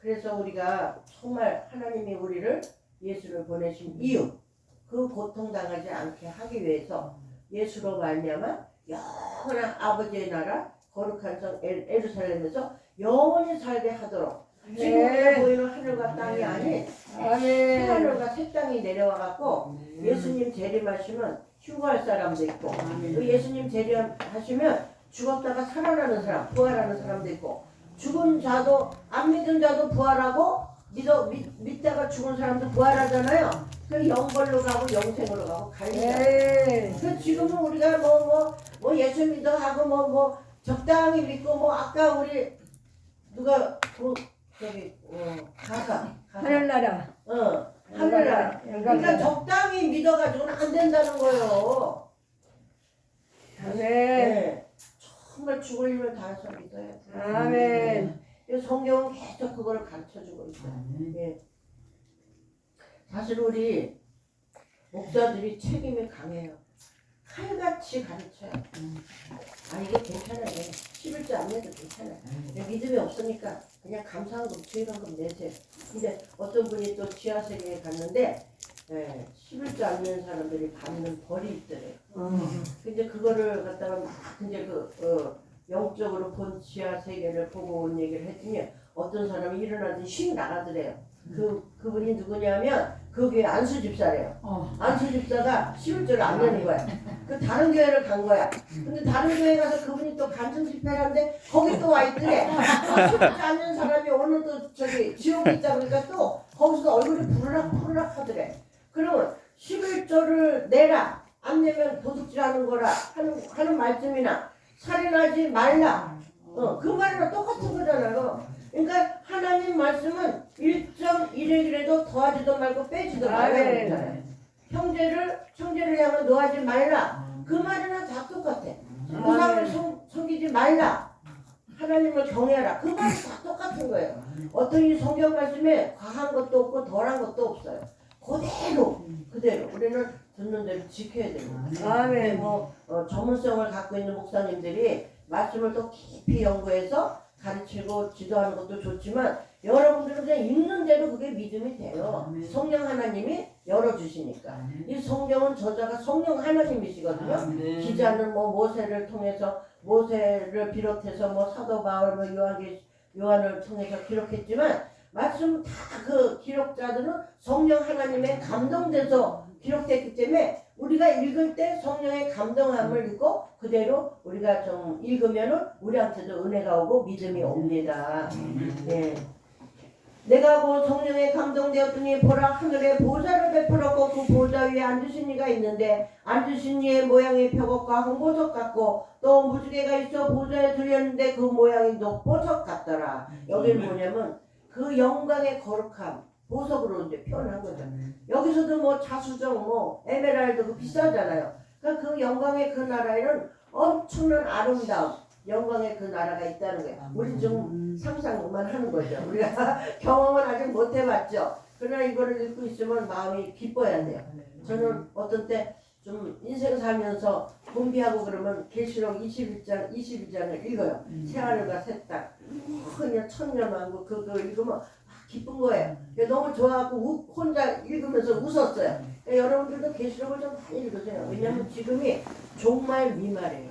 그래서 우리가 정말 하나님이 우리를 예수를 보내신 이유, 그 고통당하지 않게 하기 위해서 예수로 말미암아 영원한 아버지의 나라 거룩한 성 예루살렘에서 영원히 살게 하도록 지금 우리가 보이는 하늘과 땅이 아닌 새 하늘과 새 땅이 내려와 갖고 예수님 재림하시면 휴거할 사람도 있고 또 예수님 재림하시면 죽었다가 살아나는 사람, 부활하는 사람도 있고 죽은 자도 안 믿은 자도 부활하고 믿다가 죽은 사람도 부활하잖아요. 그 영벌로 가고 영생으로 가고 갈리잖아요. 그 지금은 우리가 뭐 예수 믿어 하고 뭐 적당히 믿고 뭐 아까 우리 누가 저기 가사 하늘나라. 하늘나라. 그러니까 적당히 믿어가지고는 안 된다는 거예요. 네. 정말 죽을 힘을 다해서 믿어야 돼. 아멘. 성경은 계속 그걸 가르쳐주고 있어요. 예. 사실 우리 목사들이 책임이 강해요. 칼같이 가르쳐요. 이게 괜찮아요. 11조 안 내도 괜찮아요. 믿음이 없으니까 그냥 감사한금, 주의한금 내세요. 근데 어떤 분이 또 지하세계에 갔는데 11조 안 내는 사람들이 받는 벌이 있더래요. 근데 그거를 갖다가 막 이제 영적으로 본 지하세계를 보고 온 얘기를 했더니 어떤 사람이 일어나더니 씩 나가더래요. 그분이 누구냐면 그 교회 안수 집사래요. 안수 집사가 11조를 안 내는 거야. 그 다른 교회를 간 거야. 근데 다른 교회 가서 그분이 또 간증 집회를 하는데 거기 또 와 있더래. 11조 안 내는 사람이 오늘 또 저기 지옥에 있다 보니까 또 거기서 얼굴이 푸르락 하더래. 그러면 11조를 내라. 안 내면 도둑질하는 거라 하는 말씀이나 살인하지 말라. 그 말이랑 똑같은 거잖아요. 그러니까 하나님 말씀은 1.1핵이라도 더하지도 말고 빼지도 말라고 그랬잖아요. 형제를 향해 노하지 말라. 그 말이랑 다 똑같아. 우상을 섬기지 말라. 하나님을 경외하라. 그 말이 다 똑같은 거예요. 어떤 이 성경 말씀에 과한 것도 없고 덜한 것도 없어요. 그대로 우리는 듣는 대로 지켜야 됩니다. 아멘. 전문성을 갖고 있는 목사님들이 말씀을 또 깊이 연구해서 가르치고 지도하는 것도 좋지만 여러분들은 그냥 읽는 대로 그게 믿음이 돼요. 성령 하나님이 열어주시니까. 이 성경은 저자가 성령 하나님이시거든요. 기자는 모세를 통해서 모세를 비롯해서 사도 바울 요한을 통해서 기록했지만 말씀 다 그 기록자들은 성령 하나님의 감동돼서 기록됐기 때문에 우리가 읽을 때 성령의 감동함을 읽고 그대로 우리가 좀 읽으면은 우리한테도 은혜가 오고 믿음이 옵니다. 네. 내가 곧 성령에 감동되었더니 보라 하늘에 보좌를 베풀었고 그 보좌 위에 앉으신 이가 있는데 앉으신 이의 모양이 벽옥과 홍보석 같고 또 무지개가 있어 보좌에 들렸는데 그 모양이 녹보석 같더라. 여기는 뭐냐면 그 영광의 거룩함 보석으로 이제 표현한 거죠. 여기서도 자수정 에메랄드 그 비싸잖아요. 그러니까 그 영광의 그 나라에는 엄청난 아름다움 영광의 그 나라가 있다는 거예요. 우리 좀 상상만 하는 거죠. 우리가 경험은 아직 못 해봤죠. 그러나 이거를 읽고 있으면 마음이 기뻐야 돼요. 저는 어떤 때 좀 인생 살면서 공부하고 그러면 계시록 22장을 읽어요. 새하늘과 새 땅 그냥 천년왕국 그거 읽으면 기쁜 거예요. 너무 좋아하고 혼자 읽으면서 웃었어요. 여러분들도 계시록을 좀 많이 읽으세요. 왜냐하면 지금이 종말 미말이에요.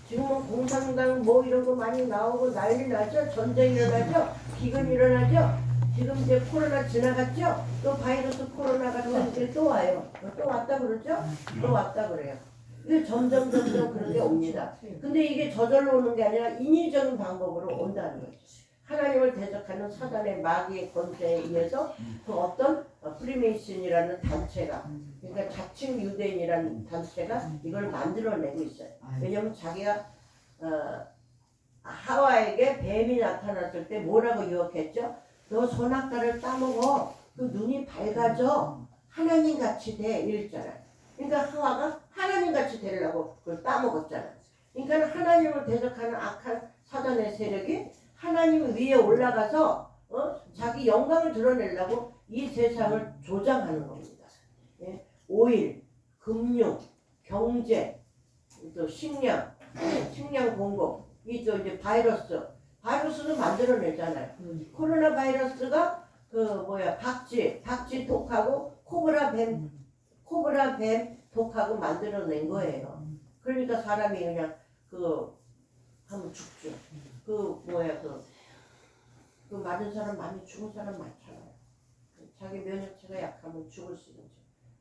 지금은 공산당 이런 거 많이 나오고 난리 나죠. 전쟁 일어나죠. 기근 일어나죠. 지금 이제 코로나 지나갔죠. 또 바이러스 코로나가 또 와요. 또 왔다 그러죠. 또 왔다 그래요. 이게 점점 그런 게 옵니다. 근데 이게 저절로 오는 게 아니라 인위적인 방법으로 온다는 거죠. 하나님을 대적하는 사단의 마귀의 권세에 의해서 그 어떤 프리메이슨이라는 단체가 그러니까 자칭 유대인이라는 단체가 이걸 만들어내고 있어요. 왜냐하면 자기가 하와에게 뱀이 나타났을 때 뭐라고 유혹했죠? 너 선악과를 따먹어. 그 눈이 밝아져. 하나님같이 돼. 이랬잖아요. 그러니까 하와가 하나님같이 되려고 그걸 따먹었잖아요. 그러니까 하나님을 대적하는 악한 사단의 세력이 하나님 위에 올라가서 자기 영광을 드러내려고 이 세상을 조장하는 겁니다. 예? 오일, 금융, 경제, 또 식량 공급, 이 또 이제 바이러스 바이러스는 만들어내잖아요. 코로나 바이러스가 박쥐 독하고 코브라 뱀 독하고 만들어낸 거예요. 그러니까 사람이 그냥 하면 죽죠. 그 맞은 사람 많이 죽은 사람 많잖아요. 자기 면역체가 약하면 죽을 수 있는 죠.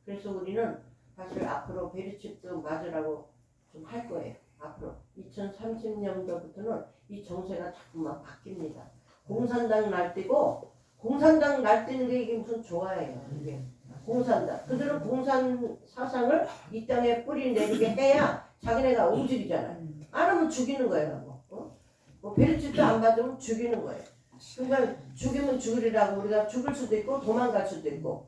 그래서 우리는 사실 앞으로 베리칩도 맞으라고 좀 할 거예요. 앞으로 2030년도부터는 이 정세가 자꾸만 바뀝니다. 공산당 날뛰고 공산당 날뛰는 게 이게 무슨 좋아해요. 이게 공산당. 그들은 공산 사상을 이 땅에 뿌리 내리게 해야 자기네가 움직이잖아요. 안 하면 죽이는 거예요. 베리칩도 안 받으면 죽이는 거예요. 그러니까 죽이면 죽으리라고 우리가 죽을 수도 있고 도망갈 수도 있고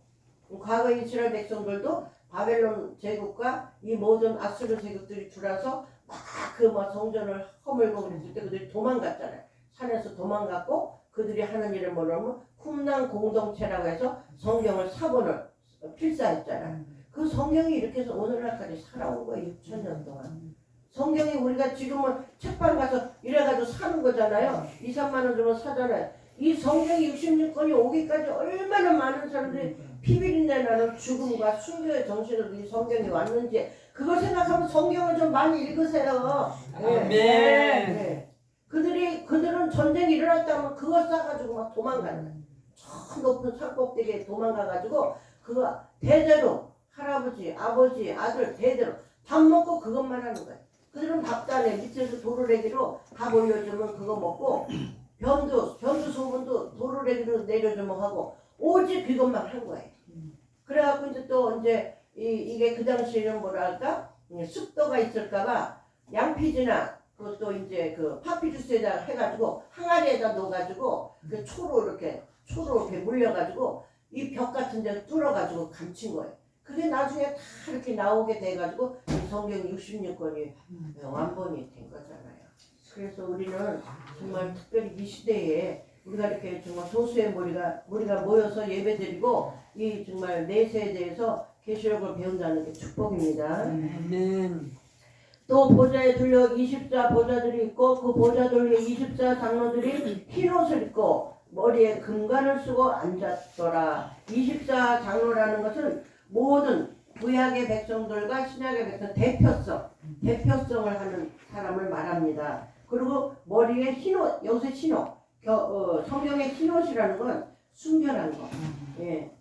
과거 이스라엘 백성들도 바벨론 제국과 이 모든 아수르 제국들이 들어와서 막 성전을 허물고 그랬을 때 그들이 도망갔잖아요. 산에서 도망갔고 그들이 하는 일을 뭐냐면 쿰랑 공동체라고 해서 성경을 사본을 필사했잖아요. 그 성경이 이렇게 해서 오늘날까지 살아온 거예요. 6,000년 동안. 성경이 우리가 지금은 책방 가서 이래가지고 사는 거잖아요. 2, 3만 원 주면 사잖아요. 이 성경이 66권이 오기까지 얼마나 많은 사람들이 피비린내 나는 죽음과 순교의 정신으로 이 성경이 왔는지 그걸 생각하면 성경을 좀 많이 읽으세요. 아멘. 네. 그들은 전쟁이 일어났다면 그거 싸가지고 막 도망가는 거예요. 저 높은 산꼭대기에 도망가가지고 그거 대대로 할아버지, 아버지, 아들 대대로 밥 먹고 그것만 하는 거예요. 그들은 밥도 안 해. 밑에서 도루래기로 밥 올려주면 그거 먹고 변두 소분도 도루래기로 내려주면 하고 오직 그것만 한 거예요. 그래갖고 이제 이게 그 당시에는 뭐랄까 습도가 있을까봐 양피지나 그것도 이제 그 파피루스에다 해가지고 항아리에다 넣어가지고 그 초로 이렇게 물려가지고 이 벽 같은 데 뚫어가지고 감춘 거예요. 그게 나중에 다 이렇게 나오게 돼가지고 성경 66권이 완본이 된 거잖아요. 그래서 우리는 정말 특별히 이 시대에 우리가 이렇게 정말 소수의 우리가 모여서 예배드리고 이 정말 내세에 대해서 계시록을 배운다는 게 축복입니다. 아멘. 또 보좌에 둘려 24 보좌들이 있고 그 보좌들 위에 24 장로들이 흰 옷을 입고 머리에 금관을 쓰고 앉았더라. 24 장로라는 것은 모든 구약의 백성들과 신약의 백성 대표성을 하는 사람을 말합니다. 그리고 머리에 흰옷, 여기서 흰옷, 성경의 흰옷이라는 건 순결한 거, 예,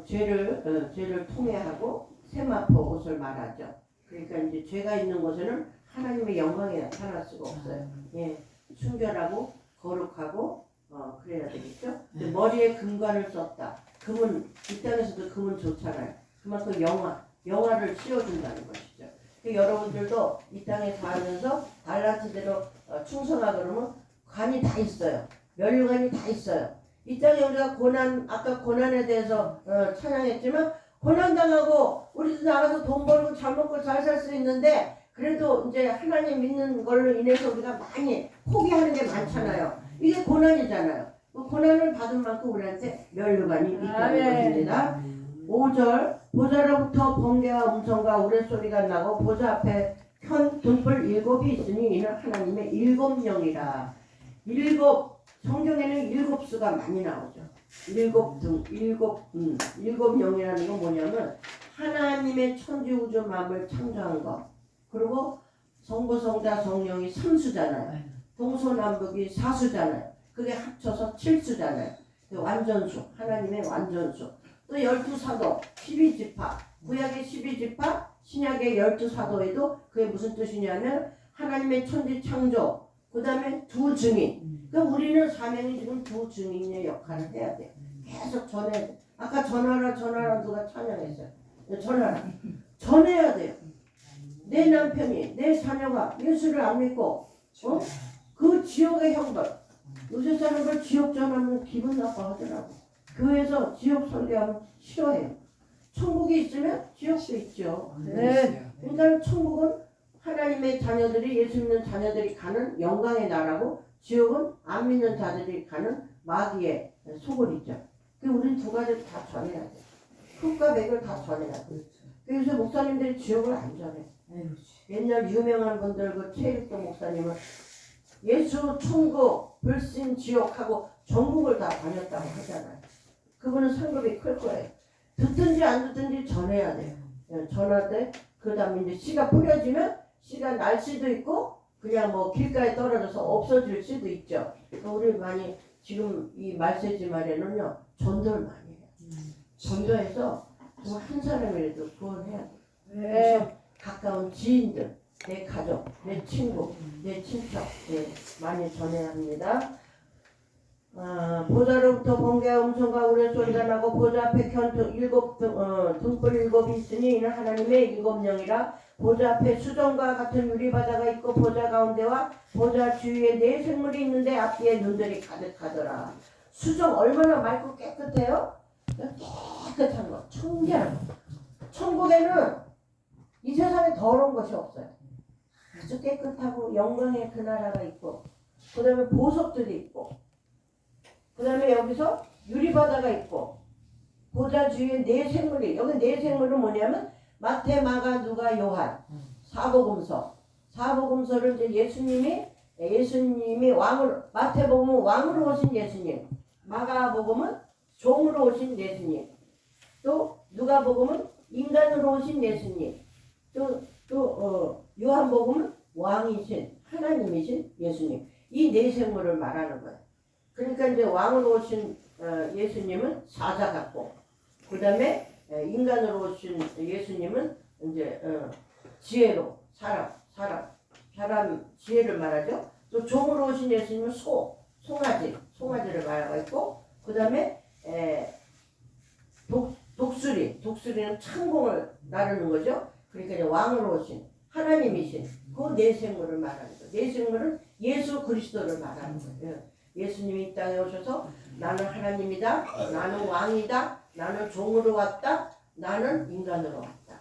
죄를 통해하고 세마포 옷을 말하죠. 그러니까 이제 죄가 있는 곳에는 하나님의 영광이 나타날 수가 없어요. 예, 순결하고 거룩하고 그래야 되겠죠. 근데 머리에 금관을 썼다. 금은 이 땅에서도 금은 좋잖아요. 그만큼 영화를 씌워준다는 것이죠. 여러분들도 이 땅에 살면서 달란트대로 충성하고 그러면 관이 다 있어요. 면류관이 다 있어요. 이 땅에 우리가 아까 고난에 대해서 찬양했지만 고난당하고 우리도 나가서 돈 벌고 잘 먹고 잘 살 수 있는데 그래도 이제 하나님 믿는 걸로 인해서 우리가 많이 포기하는 게 많잖아요. 이게 고난이잖아요. 그 고난을 받은 만큼 우리한테 면류관이 있다는 것입니다. 5절 보좌로부터 번개와 음성과 우레소리가 나고 보좌 앞에 현 등불 7이 있으니 이는 하나님의 7영이라. 성경에는 7수가 많이 나오죠. 7영이라는 건 뭐냐면 하나님의 천지 우주 만물 창조한 것. 그리고 성부 성자 성령이 3수잖아요. 동서남북이 4수잖아요. 그게 합쳐서 7수잖아요. 완전수, 하나님의 완전수. 또 12사도, 12지파, 구약의 12지파, 신약의 12사도에도 그게 무슨 뜻이냐면 하나님의 천지 창조, 그 다음에 두 증인. 그러니까 우리는 사명이 지금 두 증인의 역할을 해야 돼요. 계속 전해야 돼. 아까 전하라 누가 찬양했어요. 전해야 돼요. 내 남편이, 내 자녀가 예수를 안 믿고 그 지옥의 형벌. 요새 사람들 지옥 전하면 기분 나빠하더라고. 교회에서 지옥 설교하면 싫어해요. 천국이 있으면 지옥도 있죠. 네. 그러니까 천국은 하나님의 자녀들이 예수 믿는 자녀들이 가는 영광의 나라고 지옥은 안 믿는 자들이 가는 마귀의 소굴이죠. 우리는 두 가지를 다 전해야 돼. 흙과 백을 다 전해야 돼. 그래서 목사님들이 지옥을 안 전해. 옛날 유명한 분들 그 최일도 목사님은 예수 천국 불신 지옥하고 전국을 다 다녔다고 하잖아요. 그분은 상급이 클 거예요. 듣든지 안 듣든지 전해야 돼요. 전할 그 다음에 이제 씨가 뿌려지면 씨가 날 수도 있고 그냥 뭐 길가에 떨어져서 없어질 수도 있죠. 우리 많이 지금 이 말세지 말에는요 전도를 많이 해요. 전도해서 정말 한 사람이라도 구원해야 돼요. 그래서 가까운 지인들, 내 가족, 내 친구, 내 친척 많이 전해야 합니다. 보좌로부터 번개와 음성과 우레소리가 나고 보좌 앞에 등불 일곱이 있으니 이는 하나님의 일곱 영이라. 보좌 앞에 수정과 같은 유리바다가 있고 보좌 가운데와 보좌 주위에 네 생물이 있는데 앞뒤에 눈들이 가득하더라. 수정 얼마나 맑고 깨끗해요? 깨끗한 거, 청결한 거. 천국에는 이 세상에 더러운 것이 없어요. 아주 깨끗하고 영광의 그 나라가 있고 그 다음에 보석들이 있고 그 다음에 여기서 유리바다가 있고 보좌 주위에 네 생물이, 여기 네 생물은 뭐냐면 마태, 마가, 누가, 요한 사복음서를 이제 예수님이 왕으로, 마태복음은 왕으로 오신 예수님, 마가복음은 종으로 오신 예수님, 또 누가복음은 인간으로 오신 예수님, 또 요한복음은 왕이신 하나님이신 예수님. 이 네 생물을 말하는 거예요. 그러니까 이제 왕으로 오신 예수님은 사자 같고, 그 다음에 인간으로 오신 예수님은 이제 지혜로 사람 지혜를 말하죠. 또 종으로 오신 예수님은 송아지를 말하고 있고, 그 다음에 독수리는 창공을 나르는 거죠. 그러니까 이제 왕으로 오신 하나님이신 그 네 생물을 말하는 거예요. 네 생물은 예수 그리스도를 말하는 거예요. 예수님이 이 땅에 오셔서 나는 하나님이다, 나는 왕이다, 나는 종으로 왔다, 나는 인간으로 왔다.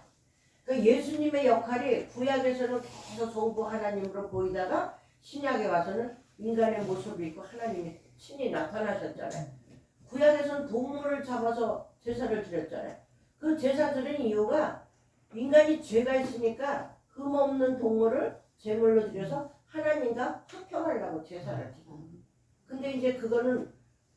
그러니까 예수님의 역할이 구약에서는 계속 성부 하나님으로 보이다가 신약에 와서는 인간의 모습을 입고 하나님이 친히 나타나셨잖아요. 구약에서는 동물을 잡아서 제사를 드렸잖아요. 그 제사 드린 이유가 인간이 죄가 있으니까 흠없는 동물을 제물로 드려서 하나님과 화평하려고 제사를 드려요. 근데 이제 그거는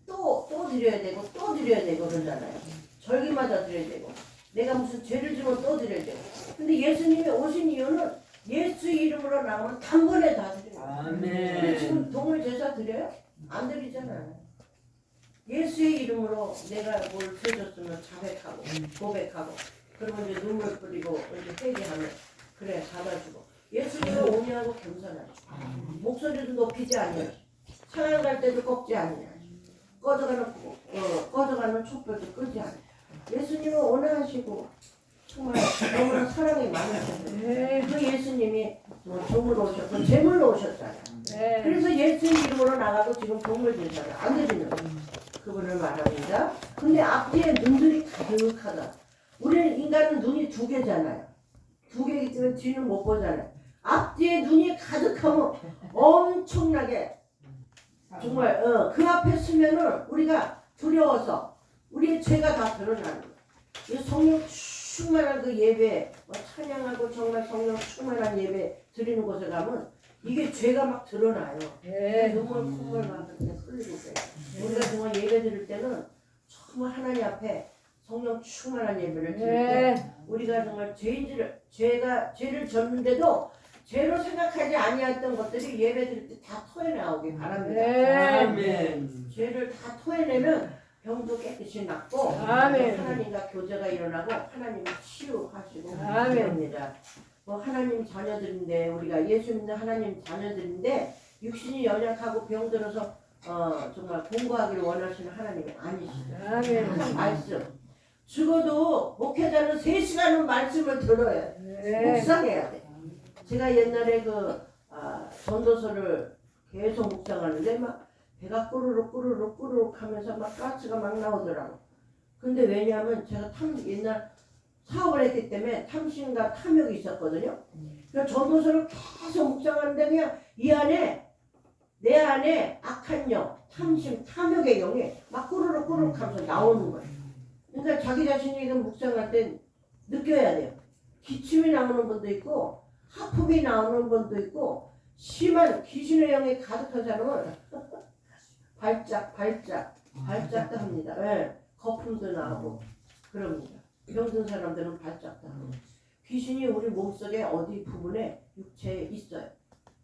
또 드려야 되고 또 드려야 되고 그러잖아요. 절기마다 드려야 되고 내가 무슨 죄를 지면 또 드려야 되고. 근데 예수님이 오신 이유는 예수 이름으로 나오면 단번에 다 드려요. 근데 지금 동물 제사 드려요? 안 드리잖아요. 예수의 이름으로 내가 뭘 해줬으면 자백하고 고백하고 그러면 이제 눈물 뿌리고 이제 회개하면 그래 받아주고 예수님은 온유하고 겸손하죠. 목소리도 높이지 아니하죠. 찬양 갈 때도 꺾지 아니하죠. 꺼져가는 촛불도 끄지 않아요. 예수님은 온화하시고 정말 너무나 사랑이 많으셨어요. 그 예수님이 종으로 오셨고 제물로 오셨잖아요. 그래서 예수 이름으로 나가고 지금 동물 제사를 안 드리는 그분을 말합니다. 근데 앞뒤에 눈들이 가득하다. 우리는 인간은 눈이 두 개잖아요. 두 개이기 때문에 뒤는 못 보잖아요. 앞뒤에 눈이 가득하면 엄청나게 정말 그 앞에 서면은 우리가 두려워서 우리의 죄가 다 드러나는 거예요. 이 성령 충만한 그 예배 찬양하고 정말 성령 충만한 예배 드리는 곳에 가면 이게 죄가 막 드러나요. 눈물 막 그렇게 흘리고 그래요. 우리가 정말 예배 드릴 때는 정말 하나님 앞에 성령 충만한 예배를 드릴 때 우리가 정말 죄를 졌는데도 죄로 생각하지 아니했던 것들이 예배 드릴 때 다 토해나오기 바랍니다. 죄를 다 토해내면 병도 깨끗이 낫고 하나님과 교제가 일어나고 하나님이 치유하시고 그럽니다. 하나님 자녀들인데 우리가 예수 믿는 하나님 자녀들인데 육신이 연약하고 병들어서 정말 공부하기를 원하시는 하나님이 아니시죠. 항상 말씀. 죽어도 목회자는 3시간은 말씀을 들어야 돼. 묵상해야 돼. 제가 옛날에 전도서를 계속 묵상하는데 막 배가 꾸르륵 하면서 막 가스가 막 나오더라고. 근데 왜냐하면 제가 옛날 사업을 했기 때문에 탐심과 탐욕이 있었거든요. 그래서 전도서를 계속 묵상하는데 그냥 내 안에 악한 영, 탐심, 탐욕의 영이 막 꾸르륵 하면서 나오는 거예요. 그러니까 자기 자신이 묵상할 때 느껴야 돼요. 기침이 나오는 분도 있고 하품이 나오는 분도 있고 심한 귀신의 영에 가득한 사람은 발작도 합니다. 예, 거품도 나고 그럽니다. 병든 사람들은 발작도 하고 귀신이 우리 몸속에 어디 부분에 육체에 있어요.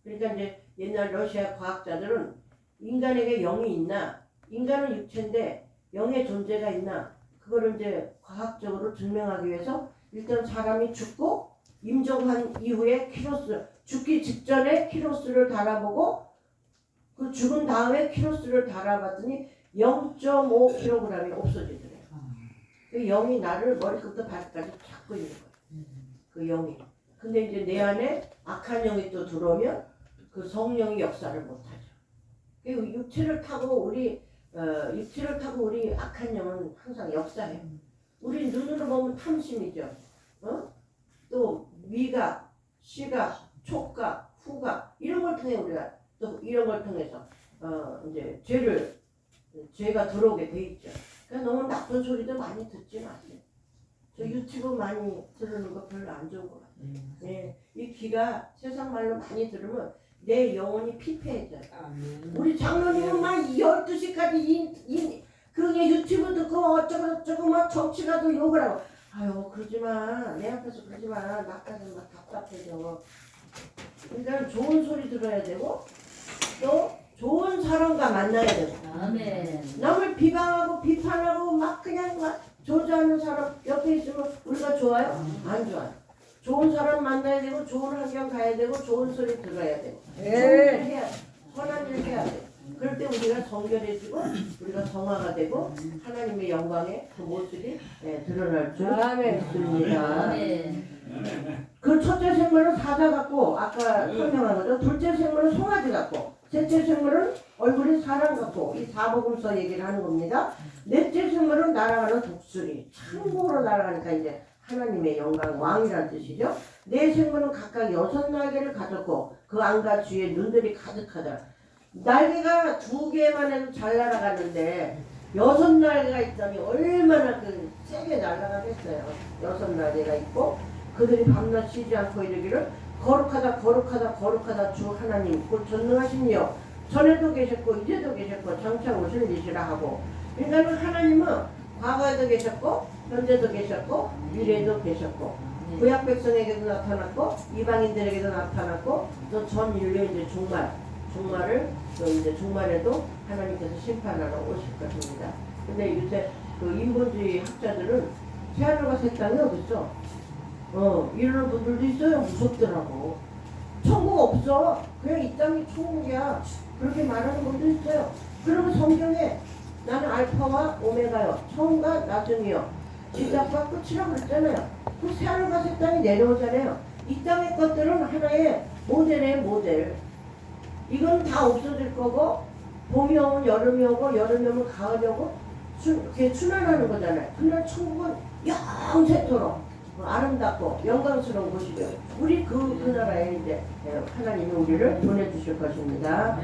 그러니까 이제 옛날 러시아 과학자들은 인간에게 영이 있나, 인간은 육체인데 영의 존재가 있나, 그거를 이제 과학적으로 증명하기 위해서 일단 사람이 죽고 임종한 이후에 키로수, 죽기 직전에 키로수를 달아보고 그 죽은 다음에 키로수를 달아봤더니 0.5kg이 없어지더래요. 그 영이 나를 머리끝부터 발끝까지 잡고 있는 거예요. 그 영이. 근데 이제 내 안에 악한 영이 또 들어오면 그 성령이 역사를 못하죠. 그리고 육체를 타고 우리 악한 영은 항상 역사해요. 우리 눈으로 보면 탐심이죠. 또 미각, 시각, 촉각, 후각 이런 걸 통해 우리가 또 이런 걸 통해서 이제 죄가 들어오게 돼 있죠. 그러니까 너무 나쁜 소리도 많이 듣지 마세요. 저 유튜브 많이 들으는 거 별로 안 좋은 것 같아요. 예, 이 귀가 세상 말로 많이 들으면 내 영혼이 피폐해져요. 우리 장로님은 막 12시까지 그게 유튜브 듣고 어쩌고 막 정치가도 욕을 하고 아유 그러지 마. 내 앞에서 그러지 마. 나까지 막 답답해져. 그러니까 좋은 소리 들어야 되고 또 좋은 사람과 만나야 되고 아멘. 남을 비방하고 비판하고 막 그냥 막 조조하는 사람 옆에 있으면 우리가 좋아요? 안 좋아요. 좋은 사람 만나야 되고 좋은 환경 가야 되고 좋은 소리 들어야 되고 좋은 일 해야 돼. 선한 일 해야 돼. 그럴 때 우리가 정결해지고 우리가 성화가 되고 하나님의 영광의 그 모습이 드러날 줄 믿습니다. 아멘. 그 첫째 생물은 사자 같고 아까 설명한 거죠. 둘째 생물은 송아지 같고 셋째 생물은 얼굴이 사람 같고 이 사복음서 얘기를 하는 겁니다. 넷째 생물은 날아가는 독수리 천국으로 날아가니까 이제 하나님의 영광 왕이라는 뜻이죠. 네 생물은 각각 6날개를 가졌고 그 안과 주위에 눈들이 가득하다. 날개가 2개만 해도 잘 날아가는데 6날개가 있다니 얼마나 세게 날아가겠어요. 6날개가 있고 그들이 밤낮 쉬지 않고 이르기를 거룩하다 주 하나님 곧 전능하시며 전에도 계셨고 이제도 계셨고 장차 오실 이시라 하고. 그러니까 하나님은 과거에도 계셨고 현재도 계셨고 미래에도 계셨고 구약 백성에게도 나타났고 이방인들에게도 나타났고 또 전 인류 이제 종말을 또 이제 종말에도 하나님께서 심판하러 오실 것입니다. 근데 요새 그 인본주의 학자들은 새하늘과 새 땅이 어딨어? 이러는 분들도 있어요. 무섭더라고. 천국 없어. 그냥 이 땅이 천국이야. 그렇게 말하는 분도 있어요. 그러면 성경에 나는 알파와 오메가요. 처음과 나중이요. 시작과 끝이라고 그랬잖아요. 그 새하늘과 새 땅이 내려오잖아요. 이 땅의 것들은 하나의 모델. 이건 다 없어질 거고 봄이 오면 여름이 오고 여름이 오면 가을이 오고 그게 순환하는 거잖아요. 그러나 천국은 영세토록 아름답고 영광스러운 곳이죠. 우리 그 나라에 이제 하나님이 우리를 보내주실 것입니다.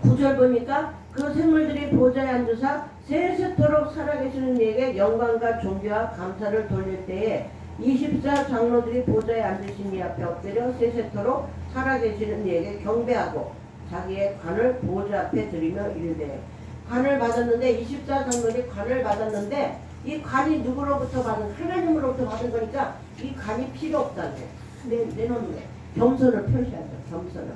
9절 보니까 그 생물들이 보좌에 앉으사 세세토록 살아계시는 이에게 영광과 존귀와 감사를 돌릴 때에 24 장로들이 보좌에 앉으신 이 앞에 엎드려 세세토록 살아계시는 이에게 경배하고 자기의 관을 보좌 앞에 드리며 이르되. 관을 받았는데 24 장로들이 관을 받았는데 이 관이 누구로부터 받은 하나님으로부터 받은 거니까 이 관이 필요 없다는 거예요. 내놓는 거예요. 겸손을 표시하죠. 겸손을.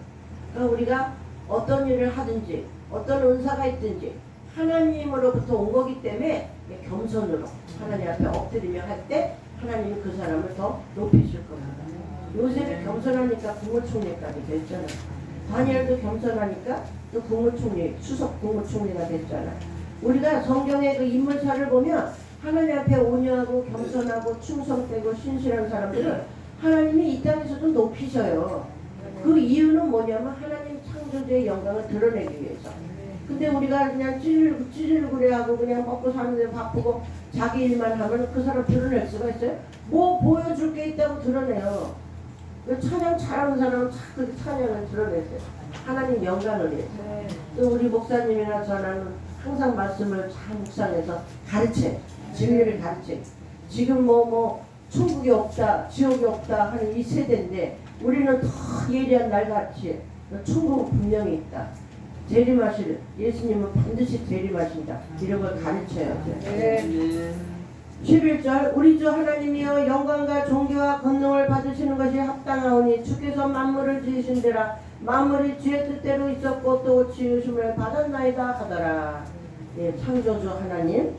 그러니까 우리가 어떤 일을 하든지 어떤 은사가 있든지 하나님으로부터 온 거기 때문에 겸손으로 하나님 앞에 엎드리며 할 때 하나님이 그 사람을 더 높이실 겁니다. 요셉이 겸손하니까 국무총리까지 됐잖아요. 다니엘도 겸손하니까 또 국무총리, 수석 국무총리가 됐잖아요. 우리가 성경의 그 인물사를 보면 하나님 앞에 온유하고 겸손하고 충성되고 신실한 사람들을 하나님이 이 땅에서도 높이셔요. 그 이유는 뭐냐면 하나님 창조주의 영광을 드러내기 위해서. 근데 우리가 그냥 찌질구레하고 그냥 먹고 사는데 바쁘고 자기 일만 하면 그 사람 드러낼 수가 있어요? 뭐 보여줄 게 있다고 드러내요. 찬양 잘하는 사람은 자꾸 찬양을 드러내세요. 하나님 영광을 위해서. 또 우리 목사님이나 저는 항상 말씀을 잘 묵상해서 가르쳐요. 진리를 가르쳐요. 지금 천국이 없다 지옥이 없다 하는 이 세대인데 우리는 더 예리한 날같이 천국은 분명히 있다. 재림하실 예수님은 반드시 재림하신다. 이런 걸 가르쳐요. 네. 11절 우리 주 하나님이여 영광과 존귀와 권능을 받으시는 것이 합당하오니 주께서 만물을 지으신 데라 만물이 주의 뜻대로 있었고 또 지으심을 받았나이다 하더라. 예, 창조주 하나님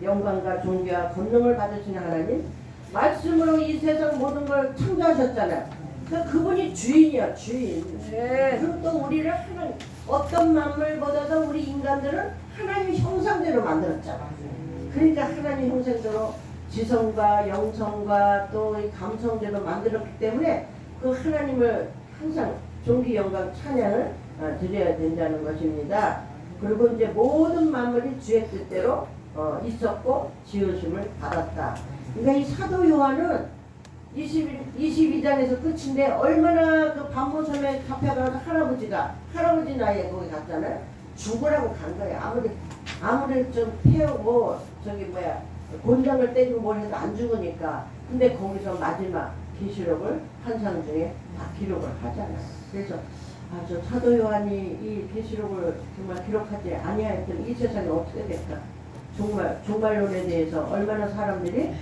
영광과 존귀와 권능을 받으시는 하나님 말씀으로 이 세상 모든 걸 창조하셨잖아요. 그러니까 그분이 주인이야 주인. 네. 그리고 또 우리를 하나님 어떤 만물보다도 우리 인간들은 하나님 형상대로 만들었잖아. 그러니까 하나님 형상대로 지성과 영성과 또 이 감성대로 만들었기 때문에 그 하나님을 항상 존귀 영광 찬양을 드려야 된다는 것입니다. 그리고 이제 모든 만물이 주의 뜻대로 있었고 지으심을 받았다. 그러니까 이 사도 요한은 22장에서 끝인데 얼마나 그 반모섬에 잡혀가서 할아버지 나이에 거기 갔잖아요. 죽으라고 간 거예요. 아무리 좀 태우고 곤장을 때리고 뭘 해도 안 죽으니까. 근데 거기서 마지막 계시록을 한상 중에 다 기록을 하잖아요. 그래서 저 사도 요한이 이 계시록을 정말 기록하지 아니하였던 이 세상이 어떻게 될까? 정말 종말론에 대해서 얼마나 사람들이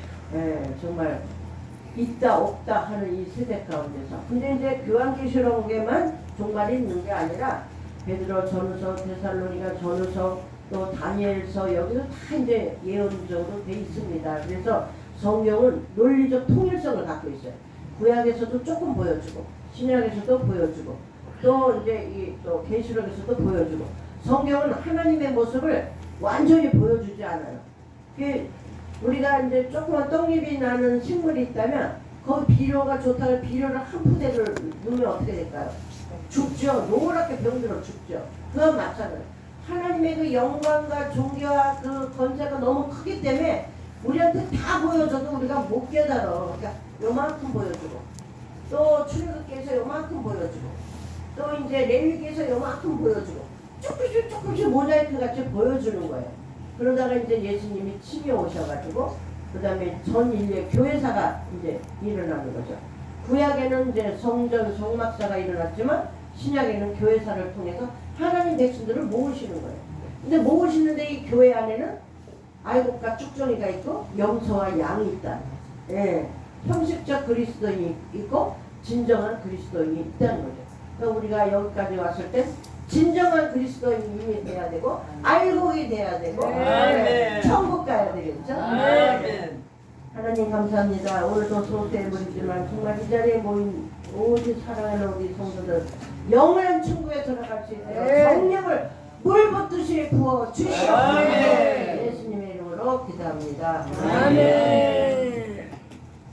정말 있다 없다 하는 이 세대 가운데서. 근데 이제 교환계시록에만 종말이 있는 게 아니라 베드로 전후서, 데살로니가 전후서, 또 다니엘서 여기서 다 이제 예언적으로 돼 있습니다. 그래서 성경은 논리적 통일성을 갖고 있어요. 구약에서도 조금 보여주고, 신약에서도 보여주고, 또 이제 또 계시록에서도 보여주고. 성경은 하나님의 모습을 완전히 보여주지 않아요. 우리가 이제 조그만 떡잎이 나는 식물이 있다면 거기 비료가 좋다고 비료를 한 푸대를 넣으면 어떻게 될까요? 죽죠. 노랗게 병들어 죽죠. 그건 마찬가지예요. 하나님의 그 영광과 존귀와 그 권세가 너무 크기 때문에 우리한테 다 보여줘도 우리가 못 깨달아. 그러니까 요만큼 보여주고 또 출애굽기에서 요만큼 보여주고 또 이제 레위기에서 요만큼 보여주고 조금씩 모자이크 같이 보여주는 거예요. 그러다가 이제 예수님이 침에 오셔가지고 그 다음에 전 인류의 교회사가 이제 일어나는 거죠. 구약에는 이제 성전 성막사가 일어났지만 신약에는 교회사를 통해서 하나님 백성들을 모으시는 거예요. 근데 모으시는데 이 교회 안에는 아이곡과 쭉정이가 있고 염소와 양이 있다. 예, 형식적 그리스도인이 있고 진정한 그리스도인이 있다는 거죠. 그러니까 우리가 여기까지 왔을 때 진정한 그리스도인이 돼야 되고 알곡이 돼야 되고 천국 가야 되겠죠. 하나님 감사합니다. 오늘도 소수의 무리지만 정말 이 자리에 모인 오직 사랑하는 우리 성도들 영원한 천국에 들어갈 수 있도록 성령을 물 붓듯이 부어 주시옵소서. 예수님의 이름으로 기도합니다. 아멘.